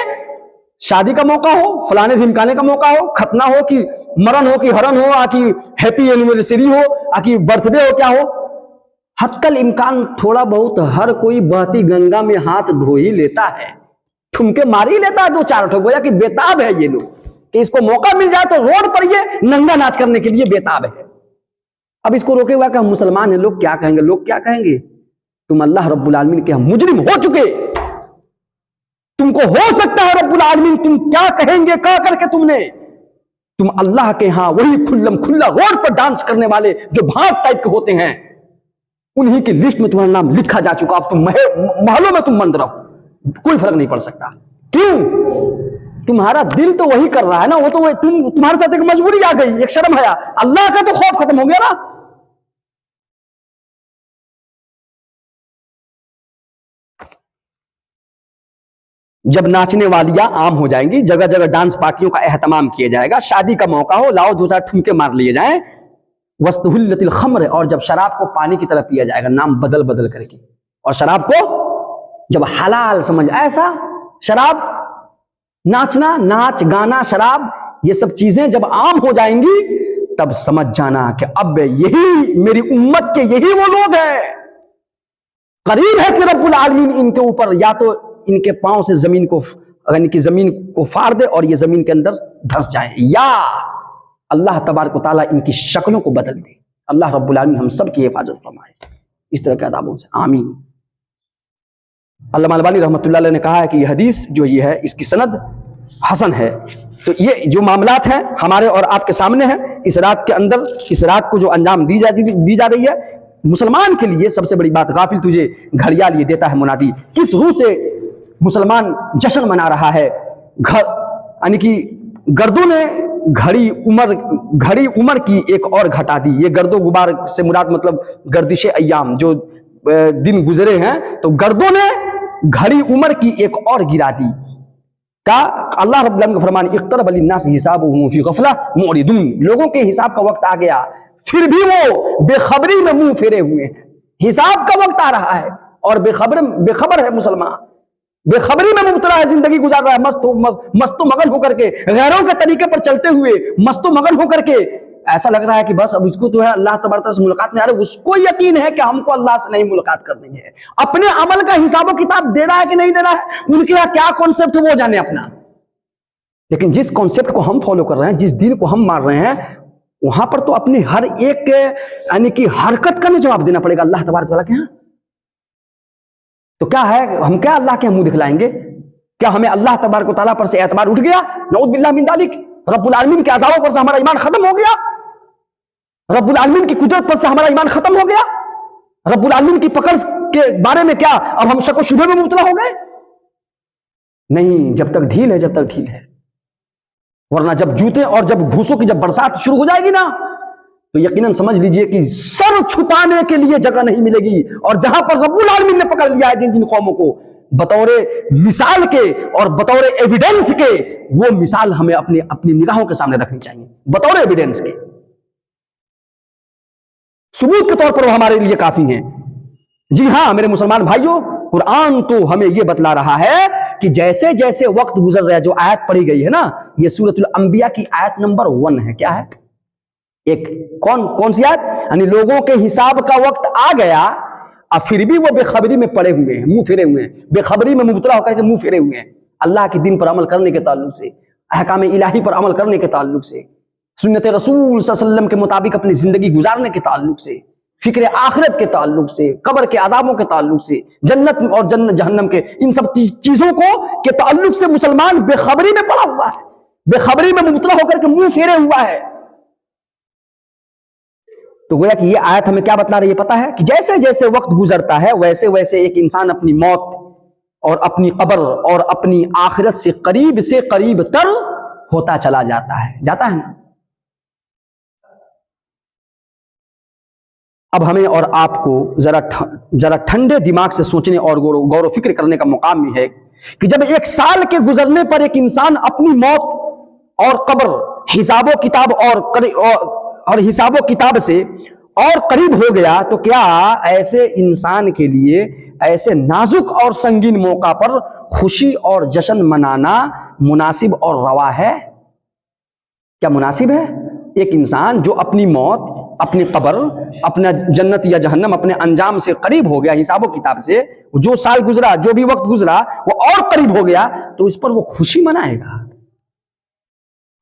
شادی کا موقع ہو، فلانے دھمکانے کا موقع ہو، ختنہ ہو کہ مرن ہو کہ ہرن ہو، کہ ہیپی اینیورسری ہو، کہ برتھ ڈے ہو، کیا ہو، حتی الامکان تھوڑا بہت ہر کوئی بہتی گنگا میں ہاتھ دھو ہی لیتا ہے، ٹھمکے مار ہی لیتا ہے 2-4 ٹھو. گویا کہ بےتاب ہے یہ لوگ کہ اس کو موقع مل جائے تو روڈ پر یہ ننگا ناچ کرنے کے لیے بےتاب ہے. اب اس کو روکے ہوا کہ ہم مسلمان ہیں، لوگ کیا کہیں گے؟ لوگ کیا کہیں گے؟ تم اللہ رب العالمین کے ہم مجرم ہو چکے، تم کو ہو سکتا ہے رب العالمین تم کیا کہیں گے کہا کر کے تم اللہ کے ہاں وہی کھلا روڈ پر ڈانس کرنے والے جو بھاگ ٹائپ کے ہوتے ہیں انہی کی لسٹ میں تمہارا نام لکھا جا چکا. اب تم محلوں میں تم بند رہو، کوئی فرق نہیں پڑ سکتا. کیوں؟ تمہارا دل تو وہی کر رہا ہے نا، وہ تو تمہارے ساتھ ایک مجبوری آ گئی، ایک شرم حیا، اللہ کا تو خوف ختم ہو گیا نا. جب ناچنے والیاں عام ہو جائیں گی، جگہ جگہ ڈانس پارٹیوں کا اہتمام کیا جائے گا، شادی کا موقع ہو، لاؤ 2-4 ٹھمکے مار لیے جائیں. وَاسْتُحِلَّتِ الْخَمْرُ، اور جب شراب کو پانی کی طرح پیا جائے گا نام بدل کر کے، اور شراب کو جب حلال سمجھ، ایسا شراب ناچنا، ناچ گانا، شراب، یہ سب چیزیں جب عام ہو جائیں گی تب سمجھ جانا کہ اب یہی میری امت کے یہی وہ لوگ ہیں، قریب ہے کہ رب العالمین ان کے اوپر یا تو ان کے پاؤں سے زمین کو فاڑ دے اور یہ زمین کے اندر دھس جائیں، یا اللہ تبارک و تعالیٰ ان کی شکلوں کو بدل دے. اللہ رب العالمین ہم سب کی حفاظت فرمائے اس طرح کے عذابوں سے، آمین. علامہ البانی رحمۃ اللہ علیہ نے کہا ہے کہ یہ حدیث جو یہ ہے اس کی سند حسن ہے. تو یہ جو معاملات ہیں ہمارے اور آپ کے سامنے ہیں، اس رات کے اندر، اس رات کو جو انجام دی جا رہی ہے مسلمان کے لیے سب سے بڑی بات، غافل تجھے گھڑیال یہ دیتا ہے منادی. کس روح سے مسلمان جشن منا رہا ہے؟ یعنی کہ گردوں نے گھڑی عمر کی ایک اور گھٹا دی. یہ گرد و غبار سے مراد مطلب گردش ایام، جو دن گزرے ہیں تو گردوں نے گھڑی عمر کی ایک اور گرا دی. کا اللہ رب العالمین کا فرمان، اقترب للناس حسابهم فی غفلہ معرضون، لوگوں کے حساب کا وقت آ گیا پھر بھی وہ بے خبری میں منہ پھیرے ہوئے ہیں. حساب کا وقت آ رہا ہے اور بے خبر ہے مسلمان، بے خبری میں مبتلا ہے، زندگی گزار رہا ہے مست و مگن ہو کر کے، غیروں کے طریقے پر چلتے ہوئے مست و مگن ہو کر کے. ایسا لگ رہا ہے کہ بس اب اس کو تو ہے اللہ تبارک سے ملاقات نہیں آ رہی، اس کو یقین ہے کہ ہم کو اللہ سے نہیں ملاقات کرنی ہے. اپنے عمل کا حساب و کتاب دے رہا ہے کہ نہیں دے رہا ہے، ان کے یہاں کیا کانسیپٹ وہ جانے اپنا. لیکن جس کانسیپٹ کو ہم فالو کر رہے ہیں، جس دین کو ہم مان رہے ہیں، وہاں پر تو اپنی ہر ایک یعنی کہ حرکت کا جواب دینا پڑے گا اللہ تبارک تعالیٰ کے ہاں. تو کیا ہے، ہم کیا اللہ کے منہ دکھلائیں گے؟ کیا ہمیں اللہ تبارک و تعالیٰ پر سے اعتبار اٹھ گیا؟ نعوذ باللہ من ذالک. رب العالمین کے عذابوں پر سے ہمارا ایمان ختم ہو گیا؟ رب العالمین کی قدرت پر سے ہمارا ایمان ختم ہو گیا؟ رب العالمین کی پکڑ کے بارے میں کیا اب ہم شک و شبہ میں مبتلا ہو گئے؟ نہیں، جب تک ڈھیل ہے، جب تک ڈھیل ہے. ورنہ جب جوتے اور جب گھوسوں کی جب برسات شروع ہو جائے گی نا، تو یقیناً سمجھ لیجئے کہ سر چھپانے کے لیے جگہ نہیں ملے گی. اور جہاں پر رب العالمین نے پکڑ لیا ہے جن جن قوموں کو بطور مثال کے اور بطور ایویڈنس کے، وہ مثال ہمیں اپنی نگاہوں کے سامنے رکھنی چاہیے بطور ایویڈنس کے. ثبوت کے طور پر وہ ہمارے لیے کافی ہیں. جی ہاں میرے مسلمان بھائیوں، قرآن تو ہمیں یہ بتلا رہا ہے کہ جیسے جیسے وقت گزر رہا ہے، جو آیت پڑھی گئی ہے نا، یہ سورۃ الانبیاء کی آیت نمبر 1 ہے. کیا ہے؟ ایک کون سی آیت؟ یعنی لوگوں کے حساب کا وقت آ گیا، اب پھر بھی وہ بے خبری میں پڑے ہوئے ہیں، منہ پھیرے ہوئے ہیں، بے خبری میں مبتلا ہو کر کے منہ پھیرے ہوئے ہیں اللہ کے دین پر عمل کرنے کے تعلق سے، احکام الہی پر عمل کرنے کے تعلق سے، سنت رسول صلی اللہ علیہ وسلم کے مطابق اپنی زندگی گزارنے کے تعلق سے، فکر آخرت کے تعلق سے، قبر کے عذابوں کے تعلق سے، جنت اور جہنم کے ان سب چیزوں کے تعلق سے مسلمان بے خبری میں پڑا ہوا ہے، بے خبری میں مبتلا ہو کر کے منہ پھیرے ہوا ہے. تو گویا کہ یہ آیت ہمیں کیا بتلا رہی ہے پتہ ہے؟ کہ جیسے جیسے وقت گزرتا ہے ویسے ویسے ایک انسان اپنی موت اور اپنی قبر اور اپنی آخرت سے قریب تر ہوتا چلا جاتا ہے نا. اب ہمیں اور آپ کو ذرا ٹھنڈے دماغ سے سوچنے اور غور و فکر کرنے کا مقام بھی ہے کہ جب 1 سال کے گزرنے پر ایک انسان اپنی موت اور قبر، حساب و کتاب اور حساب و کتاب سے اور قریب ہو گیا، تو کیا ایسے انسان کے لیے ایسے نازک اور سنگین موقع پر خوشی اور جشن منانا مناسب اور روا ہے؟ کیا مناسب ہے؟ ایک انسان جو اپنی موت، اپنی قبر، اپنا جنت یا جہنم، اپنے انجام سے قریب ہو گیا، حساب و کتاب سے جو سال گزرا، جو بھی وقت گزرا وہ اور قریب ہو گیا، تو اس پر وہ خوشی منائے گا.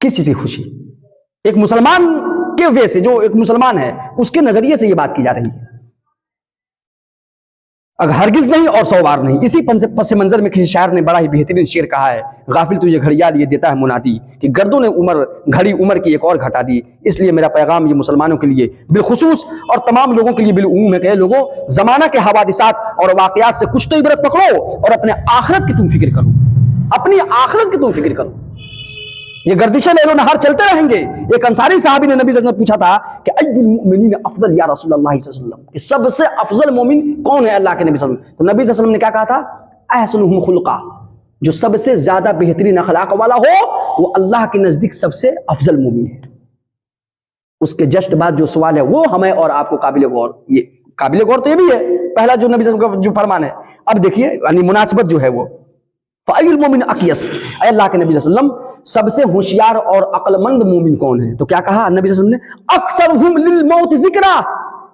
کس چیز کی خوشی؟ ایک مسلمان کے وے سے، جو ایک مسلمان ہے اس کے نظریے سے یہ بات کی جا رہی ہے. اگر ہرگز نہیں اور 100 بار نہیں. اسی پس منظر میں کسی شاعر نے بڑا ہی بہترین شعر کہا ہے: غافل تجھے گھڑیال یہ دیتا ہے منادی کہ گردوں نے گھڑی عمر کی ایک اور گھٹا دی. اس لیے میرا پیغام یہ مسلمانوں کے لیے بالخصوص اور تمام لوگوں کے لیے بالعموم ہے کہ لوگوں، زمانہ کے حوادثات اور واقعات سے کچھ تو عبرت پکڑو اور اپنے آخرت کی تم فکر کرو. اپنی آخرت کی تم فکر کرو. یہ گردشیں لیل و نہار چلتے رہیں گے. ایک انصاری صحابی نے نبی صلی اللہ علیہ وسلم سے پوچھا تھا کہ ای المؤمنین افضل یا رسول اللہ صلی اللہ علیہ وسلم، کہ سب سے افضل مومن کون ہے اللہ کے نبی صلی اللہ علیہ وسلم؟ تو نبی صلی اللہ علیہ وسلم نے کیا کہا تھا؟ احسنہم خلقا، جو سب سے زیادہ بہترین اخلاق والا ہو وہ اللہ کے نزدیک سب سے افضل مومن ہے. اس کے جسٹ بعد جو سوال ہے وہ ہمیں اور آپ کو قابل غور، یہ قابل غور تو یہ بھی ہے پہلا جو نبی صلی اللہ علیہ وسلم کا جو فرمان ہے. اب دیکھیے یعنی مناسبت جو ہے وہ فَأَيُّ الْمُؤْمِنِ أَقْيَسُ، اے اللہ کے نبی صلی اللہ علیہ وسلم سب سے ہوشیار اور عقل مند مومن کون ہے؟ تو کیا کہا نبی صلی اللہ علیہ وسلم نے؟ اکثرہم للموت ذکرا،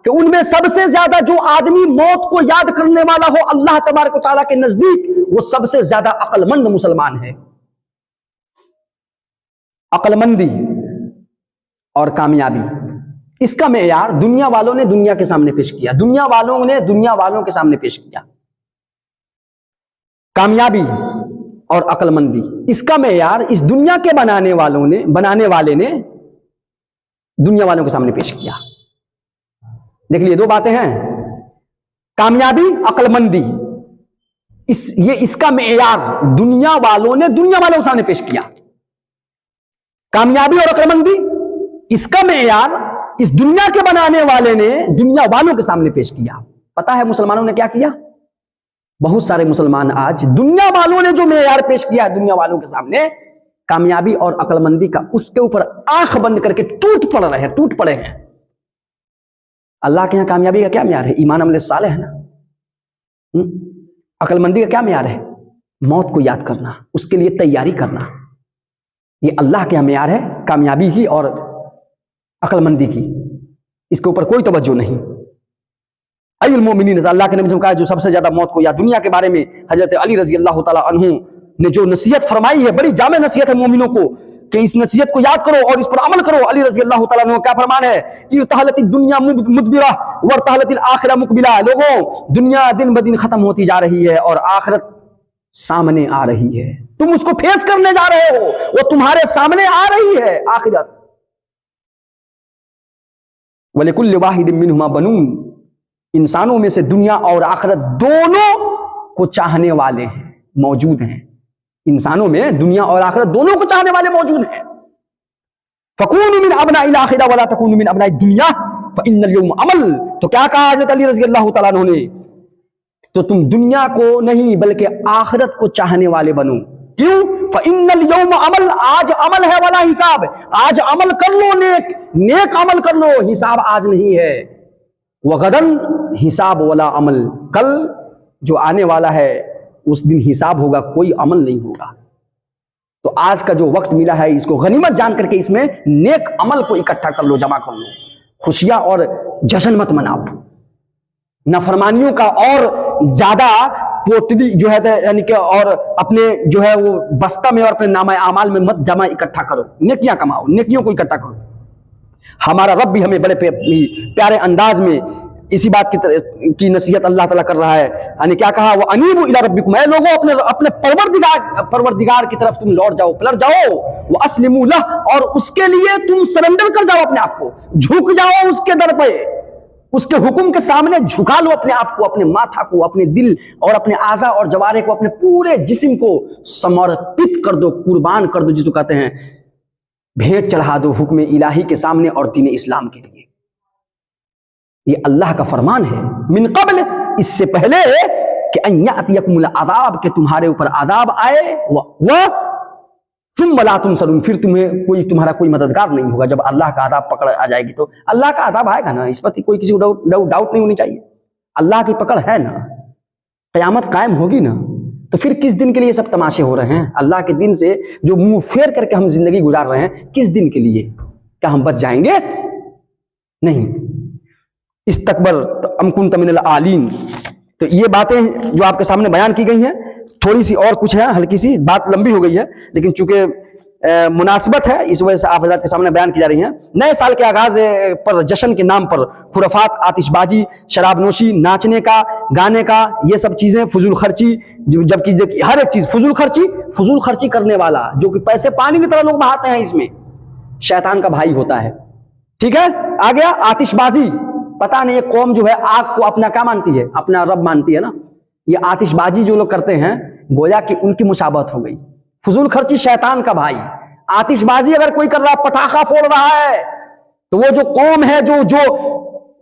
کہ ان میں سب سے زیادہ جو آدمی موت کو یاد کرنے والا ہو اللہ تبارک و تعالیٰ کے نزدیک، وہ سب سے زیادہ عقل مند مسلمان ہے. عقل مندی اور کامیابی، اس کا معیار دنیا والوں نے دنیا کے سامنے پیش کیا، دنیا والوں نے دنیا والوں کے سامنے پیش کیا. کامیابی اور عقل مندی، اس کا معیار اس دنیا کے بنانے والے نے دنیا والوں کے سامنے پیش کیا. دیکھ لیے دو باتیں ہیں، کامیابی، عقل مندی، اس کا معیار دنیا والوں نے دنیا والوں کے سامنے پیش کیا. کامیابی اور عقل مندی، اس کا معیار اس دنیا کے بنانے والے نے دنیا والوں کے سامنے پیش کیا. پتہ ہے مسلمانوں نے کیا کیا؟ بہت سارے مسلمان آج دنیا والوں نے جو معیار پیش کیا ہے دنیا والوں کے سامنے کامیابی اور عقل مندی کا، اس کے اوپر آنکھ بند کر کے ٹوٹ پڑے ہیں. اللہ کے یہاں کامیابی کا کیا معیار ہے؟ ایمان عمل صالح ہے نا. عقل مندی کا کیا معیار ہے؟ موت کو یاد کرنا، اس کے لیے تیاری کرنا. یہ اللہ کے یہاں معیار ہے کامیابی کی اور عقل مندی کی، اس کے اوپر کوئی توجہ نہیں. ای المؤمنین، اللہ کے نبی سے کہا جو سب سے زیادہ موت کو یاد. دنیا کے بارے میں حضرت علی رضی اللہ تعالیٰ عنہ نے جو نصیحت فرمائی ہے، بڑی جامع نصیحت ہے مومنوں کو کہ اس نصیحت کو یاد کرو اور اس پر عمل کرو۔ علی رضی اللہ تعالیٰ عنہ کا فرمان ہے، ارتحلت الدنیا مدبرہ وارتحلت الآخرہ مقبلہ، لوگوں دنیا دن بدن ختم ہوتی جا رہی ہے اور آخرت سامنے آ رہی ہے، تم اس کو فیس کرنے جا رہے ہو، وہ تمہارے سامنے آ رہی ہے آخرت۔ وَلِكُلِّ وَاحِدٍ مِّنْهُمَا بَنُونَ، انسانوں میں سے دنیا اور آخرت دونوں کو چاہنے والے ہیں، موجود ہیں، انسانوں میں دنیا اور آخرت دونوں کو چاہنے والے موجود ہیں۔ فَكُونُوا مِنْ أَبْنَاءِ الْآخِرَةِ وَلَا تَكُونُوا مِنْ أَبْنَاءِ الدُّنْيَا فَإِنَّ الْيَوْمَ عَمَلٌ، تو کیا کہا حضرت علی رضی اللہ تعالیٰ عنہ نے، تو تم دنیا کو نہیں بلکہ آخرت کو چاہنے والے بنو۔ کیوں؟ فَإِنَّ الْيَوْمَ عَمَلٌ، آج عمل ہے ولا حساب، آج عمل کر لو، نیک عمل کر لو، حساب آج نہیں ہے۔ وَغَدًا حساب ولا عمل، کل جو آنے والا ہے اس دن حساب ہوگا، کوئی عمل نہیں ہوگا۔ تو آج کا جو وقت ملا ہے اس کو غنیمت جان کر کے اس میں نیک عمل کو اکٹھا کر لو، جمع کر لو، خوشیاں اور جشن مت مناؤ، نافرمانیوں کا اور زیادہ پوٹلی جو ہے یعنی کہ اور اپنے جو ہے وہ بستہ میں اور اپنے نامہ اعمال میں مت جمع اکٹھا کرو، نیکیاں کماؤ، نیکیوں کو اکٹھا کرو۔ ہمارا رب بھی ہمیں بڑے پیارے انداز میں اسی بات کی نصیحت اللہ تعالیٰ کر رہا ہے، یعنی کیا کہا، وَأَنِيبُوا إِلَىٰ رَبِّكُمْ، اے لوگوں اپنے پروردگار کی طرف تم لوٹ جاؤ، پلٹ جاؤ، وَأَسْلِمُوا لَهُ، اور اس کے لیے تم سرنڈر کر جاؤ، اپنے آپ کو جھک جاؤ اس کے در پہ، اس کے حکم کے سامنے جھکا لو اپنے آپ کو، اپنے ماتھا کو، اپنے دل اور اپنے اعضاء اور جوارے کو، اپنے پورے جسم کو سمرپت کر دو، قربان کر دو، جس کو کہتے ہیں بھیٹ چڑھا دو حکم الہی کے سامنے اور دین اسلام کے لیے۔ یہ اللہ کا فرمان ہے، من قبل، اس سے پہلے کہ ان یاتیکم العذاب، کہ تمہارے اوپر عذاب آئے، ثم لا تنصرون، پھر تمہارا کوئی مددگار نہیں ہوگا۔ جب اللہ کا عذاب پکڑ آ جائے گی تو اللہ کا عذاب آئے گا نا، اس پر کوئی کسی کو ڈاؤٹ نہیں ہونی چاہیے، اللہ کی پکڑ ہے نا، قیامت قائم ہوگی نا، تو پھر کس دن کے لیے سب تماشے ہو رہے ہیں؟ اللہ کے دن سے جو منہ پھیر کر کے ہم زندگی گزار رہے ہیں، کس دن کے لیے؟ کیا ہم بچ جائیں گے؟ نہیں۔ استکبر ام کنت من العالین، تو یہ باتیں جو آپ کے سامنے بیان کی گئی ہیں، تھوڑی سی اور کچھ ہے، ہلکی سی بات لمبی ہو گئی ہے، لیکن چونکہ مناسبت ہے اس وجہ سے آپ حضرات کے سامنے بیان کی جا رہی ہیں۔ نئے سال کے آغاز پر جشن کے نام پر خرافات، آتش بازی، شراب نوشی، ناچنے کا، گانے کا، یہ سب چیزیں فضول خرچی، جبکہ ہر ایک چیز فضول خرچی کرنے والا، جو کہ پیسے پانی کی طرح لوگ بہاتے ہیں، اس میں شیطان کا بھائی ہوتا ہے۔ ٹھیک ہے، آ گیا آتش بازی، پتہ نہیں یہ قوم جو ہے آگ کو اپنا کیا مانتی ہے؟ اپنا رب مانتی ہے نا۔ یہ آتش بازی جو لوگ کرتے ہیں گویا کہ ان کی مشابہت ہو گئی، فضول خرچی شیطان کا بھائی۔ آتش بازی اگر کوئی کر رہا، پٹاخہ پھوڑ رہا ہے، تو وہ جو قوم ہے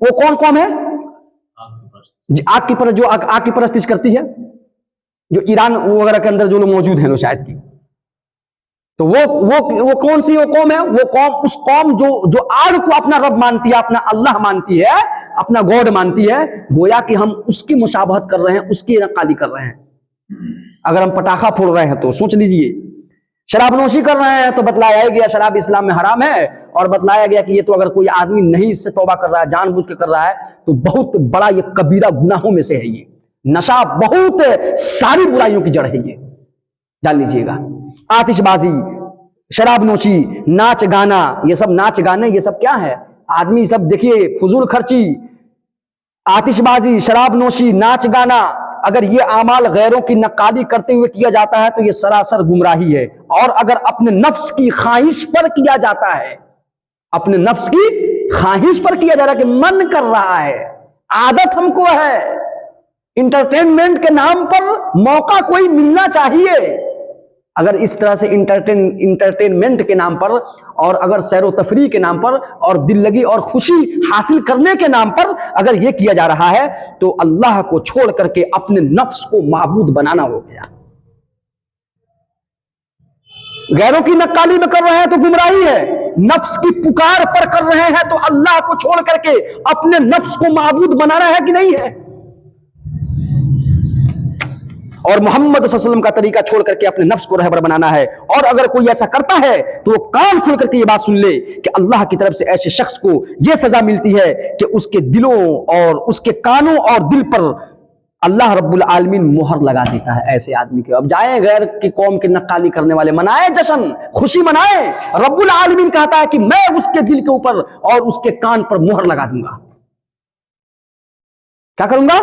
وہ کون قوم ہے؟ آگ کی پرستش کرتی ہے، جو ایران وغیرہ کے اندر جو لوگ موجود ہیں شاید کی، تو وہ کون سی وہ قوم ہے؟ وہ قوم، اس قوم جو آگ کو اپنا رب مانتی ہے، اپنا اللہ مانتی ہے، اپنا گاڈ مانتی ہے، گویا کہ ہم اس کی مشابہت کر رہے ہیں، اس کی نقالی کر رہے ہیں۔ اگر ہم پٹاخہ پھوڑ رہے ہیں تو سوچ لیجئے، شراب نوشی کر رہے ہیں تو بتلایا گیا شراب اسلام میں حرام ہے، اور بتلایا گیا کہ یہ تو اگر کوئی آدمی نہیں اس سے توبہ کر رہا ہے، جان بوجھ کے کر رہا ہے، تو بہت بڑا یہ کبیرہ گناہوں میں سے ہے۔ یہ نشہ بہت ساری برائیوں کی جڑ ہے، یہ جان لیجئے گا۔ آتش بازی، شراب نوشی، ناچ گانا، یہ سب ناچ گانے، یہ سب کیا ہے؟ آدمی سب دیکھیے، فضول خرچی، آتش بازی، شراب نوشی، ناچ گانا، اگر یہ اعمال غیروں کی نقادی کرتے ہوئے کیا جاتا ہے تو یہ سراسر گمراہی ہے، اور اگر اپنے نفس کی خواہش پر کیا جاتا ہے، اپنے نفس کی خواہش پر کیا جا رہا ہے کہ من کر رہا ہے، عادت ہم کو ہے، انٹرٹینمنٹ کے نام پر موقع کوئی ملنا چاہیے، اگر اس طرح سے انٹرٹینمنٹ کے نام پر، اور اگر سیر و تفریح کے نام پر، اور دل لگی اور خوشی حاصل کرنے کے نام پر اگر یہ کیا جا رہا ہے، تو اللہ کو چھوڑ کر کے اپنے نفس کو معبود بنانا ہو گیا۔ غیروں کی نقالی میں کر رہے ہیں تو گمراہی ہے، نفس کی پکار پر کر رہے ہیں تو اللہ کو چھوڑ کر کے اپنے نفس کو معبود بنانا ہے کہ نہیں ہے؟ اور محمد صلی اللہ علیہ وسلم کا طریقہ چھوڑ کر کے اپنے نفس کو رہبر بنانا ہے۔ اور اگر کوئی ایسا کرتا ہے تو وہ کان کھول کر کے یہ بات سن لے کہ اللہ کی طرف سے ایسے شخص کو یہ سزا ملتی ہے کہ اس کے دلوں اور اس کے کانوں اور دل پر اللہ رب العالمین مہر لگا دیتا ہے ایسے آدمی کے. اب جائیں غیر کی قوم کے نقالی کرنے والے, منائیں جشن, خوشی منائیں. رب العالمین کہتا ہے کہ میں اس کے دل کے اوپر اور اس کے کان پر مہر لگا دوں گا. کیا کروں گا؟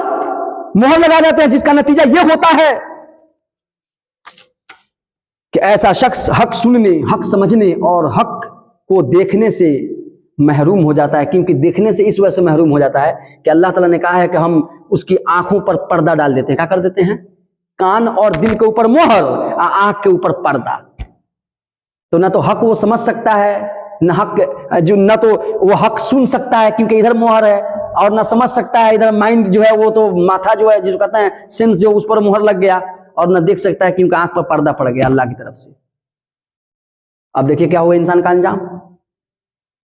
مہر لگا دیتے ہیں, جس کا نتیجہ یہ ہوتا ہے کہ ایسا شخص حق سننے, حق سمجھنے اور حق کو دیکھنے سے محروم ہو جاتا ہے. کیونکہ دیکھنے سے اس وجہ سے محروم ہو جاتا ہے کہ اللہ تعالیٰ نے کہا ہے کہ ہم اس کی آنکھوں پر پردہ ڈال دیتے ہیں. کیا کر دیتے ہیں؟ کان اور دل کے اوپر مہر, آنکھ کے اوپر پردہ. تو نہ تو حق وہ سمجھ سکتا ہے, نہ تو وہ حق سن سکتا ہے کیونکہ ادھر مہر ہے, اور نہ سمجھ سکتا ہے, ادھر مائنڈ جو ہے وہ تو ماتھا جو ہے جس کو کہتے ہیں سینس جو اس پر مہر لگ گیا, اور نہ دیکھ سکتا ہے کیونکہ آنکھ پر پردہ پڑ گیا اللہ کی طرف سے. اب دیکھیے کیا ہوا انسان کا انجام.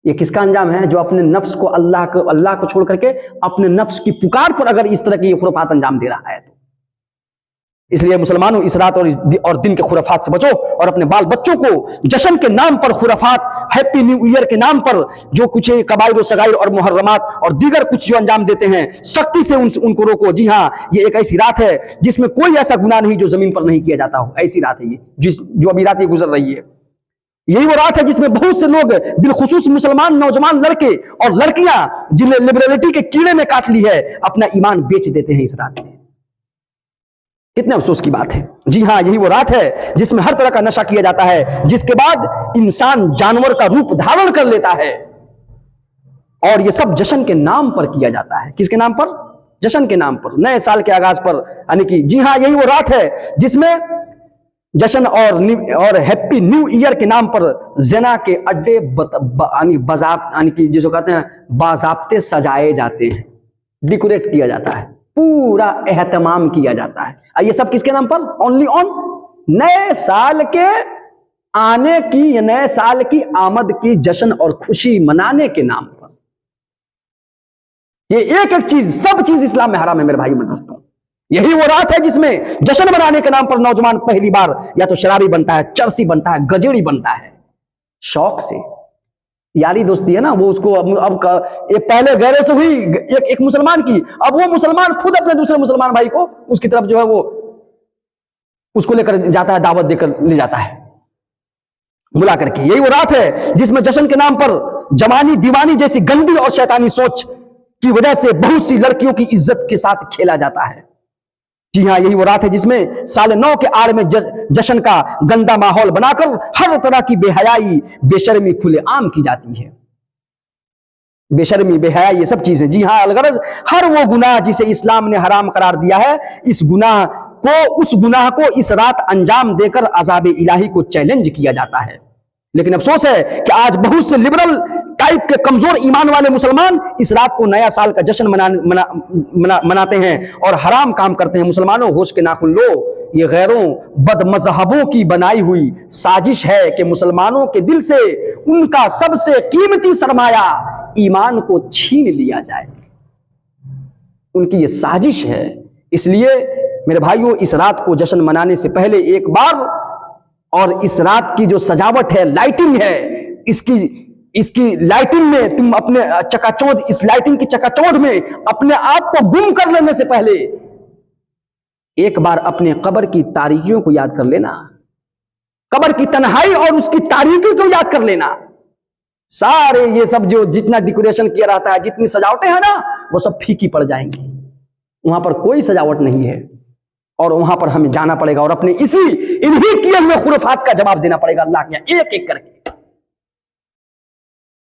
یہ کس کا انجام ہے؟ جو اپنے نفس کو اللہ کو چھوڑ کر کے اپنے نفس کی پکار پر اگر اس طرح کی خرافات انجام دے رہا ہے. تو اس لیے مسلمانوں اس رات اور دن کے خرافات سے بچو, اور اپنے بال بچوں کو جشن کے نام پر خرافات, ہیپی نیو ایئر کے نام پر جو کچھ کبائر و صغائر اور محرمات اور دیگر کچھ جو انجام دیتے ہیں, سختی سے ان کو روکو. جی ہاں, یہ ایک ایسی رات ہے جس میں کوئی ایسا گناہ نہیں جو زمین پر نہیں کیا جاتا ہو. ایسی رات ہے یہ جو ابھی رات یہ گزر رہی ہے. یہی وہ رات ہے جس میں بہت سے لوگ, بالخصوص مسلمان نوجوان لڑکے اور لڑکیاں جنہیں لبرلٹی کے کیڑے میں کاٹ لی ہے, اپنا ایمان بیچ دیتے ہیں اس رات میں. کتنے افسوس کی بات ہے. جی ہاں, یہی وہ رات ہے جس میں ہر طرح کا نشہ کیا جاتا ہے, جس کے بعد انسان جانور کا روپ دھارن کر لیتا ہے, اور یہ سب جشن کے نام پر کیا جاتا ہے. کس کے نام پر؟ جشن کے نام پر, نئے سال کے آغاز پر. یعنی کہ جی ہاں, یہی وہ رات ہے جس میں جشن اور ہیپی نیو ایئر کے نام پر زنا کے اڈے یعنی کہ جس کو کہتے ہیں باضابطے سجائے جاتے ہیں, ڈیکوریٹ کیا جاتا ہے, پورا اہتمام کیا جاتا ہے. یہ سب کس کے نام پر؟ اونلی آن نئے سال کے آنے کی, یا نئے سال کی آمد کی جشن اور خوشی منانے کے نام پر. یہ ایک ایک چیز, سب چیز اسلام میں حرام ہے میرے بھائی میں دوستوں. یہی وہ رات ہے جس میں جشن منانے کے نام پر نوجوان پہلی بار یا تو شرابی بنتا ہے, چرسی بنتا ہے, گجیڑی بنتا ہے, شوق سے. یاری دوستی ہے نا وہ, اس کو اب پہلے غیرے سے ہوئی ایک مسلمان کی, اب وہ مسلمان خود اپنے دوسرے مسلمان بھائی کو اس کی طرف جو ہے وہ اس کو لے کر جاتا ہے, دعوت دے کر لے جاتا ہے بلا کر کے. یہی وہ رات ہے جس میں جشن کے نام پر جوانی دیوانی جیسی گندی اور شیطانی سوچ کی وجہ سے بہت سی لڑکیوں کی عزت کے ساتھ کھیلا جاتا ہے. جی ہاں, یہی وہ رات ہے جس میں سال نو کے آڑ میں جشن کا گندا ماحول بنا کر ہر طرح کی بے حیائی, بے شرمی کھلے عام کی جاتی ہے. بے شرمی, بے حیائی, یہ سب چیزیں. جی ہاں, الغرض ہر وہ گناہ جسے اسلام نے حرام قرار دیا ہے, اس گناہ کو اس رات انجام دے کر عذاب الہی کو چیلنج کیا جاتا ہے. لیکن افسوس ہے کہ آج بہت سے لبرل ٹائپ کے کمزور ایمان والے مسلمان اس رات کو نیا سال کا جشن مناتے ہیں اور حرام کام کرتے ہیں. مسلمانوں ہوش کے ناخن لو, یہ غیروں بد مذہبوں کی بنائی ہوئی سازش ہے کہ مسلمانوں کے دل سے ان کا سب سے قیمتی سرمایہ ایمان کو چھین لیا جائے. ان کی یہ سازش ہے. اس لیے میرے بھائیوں, اس رات کو جشن منانے سے پہلے ایک بار, اور اس رات کی جو سجاوٹ ہے, لائٹنگ ہے, اس کی لائٹنگ میں تم اپنے چکاچوند, اس لائٹنگ کی چکاچوند میں اپنے آپ کو گم کر لینے سے پہلے ایک بار اپنے قبر کی تاریکیوں کو یاد کر لینا, قبر کی تنہائی اور اس کی تاریکی کو یاد کر لینا. سارے یہ سب جو جتنا ڈیکوریشن کیا رہتا ہے, جتنی سجاوٹیں ہیں نا, وہ سب پھیکی پڑ جائیں گی. وہاں پر کوئی سجاوٹ نہیں ہے, اور وہاں پر ہمیں جانا پڑے گا اور اپنے انہی کیے ہوئے خرافات کا جواب دینا پڑے گا اللہ کے ایک ایک کر کے.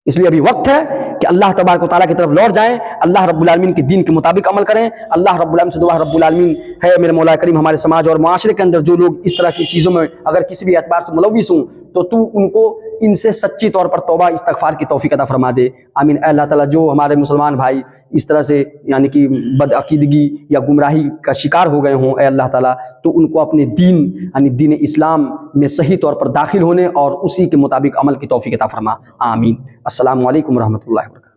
اس لیے ابھی وقت ہے کہ اللہ تبارک و تعالیٰ کی طرف لوٹ جائیں, اللہ رب العالمین کے دین کے مطابق عمل کریں. اللہ رب العالمین سے دعا, رب العالمین ہے میرے مولا کریم, ہمارے سماج اور معاشرے کے اندر جو لوگ اس طرح کی چیزوں میں اگر کسی بھی اعتبار سے ملوث ہوں, تو ان کو ان سے سچی طور پر توبہ استغفار کی توفیق عطا فرما دے. آمین. اے اللہ تعالیٰ, جو ہمارے مسلمان بھائی اس طرح سے یعنی کہ بد عقیدگی یا گمراہی کا شکار ہو گئے ہوں, اے اللہ تعالیٰ تو ان کو اپنے دین یعنی دین اسلام میں صحیح طور پر داخل ہونے اور اسی کے مطابق عمل کی توفیق عطا فرما. آمین. السلام علیکم ورحمۃ اللہ وبرکاتہ.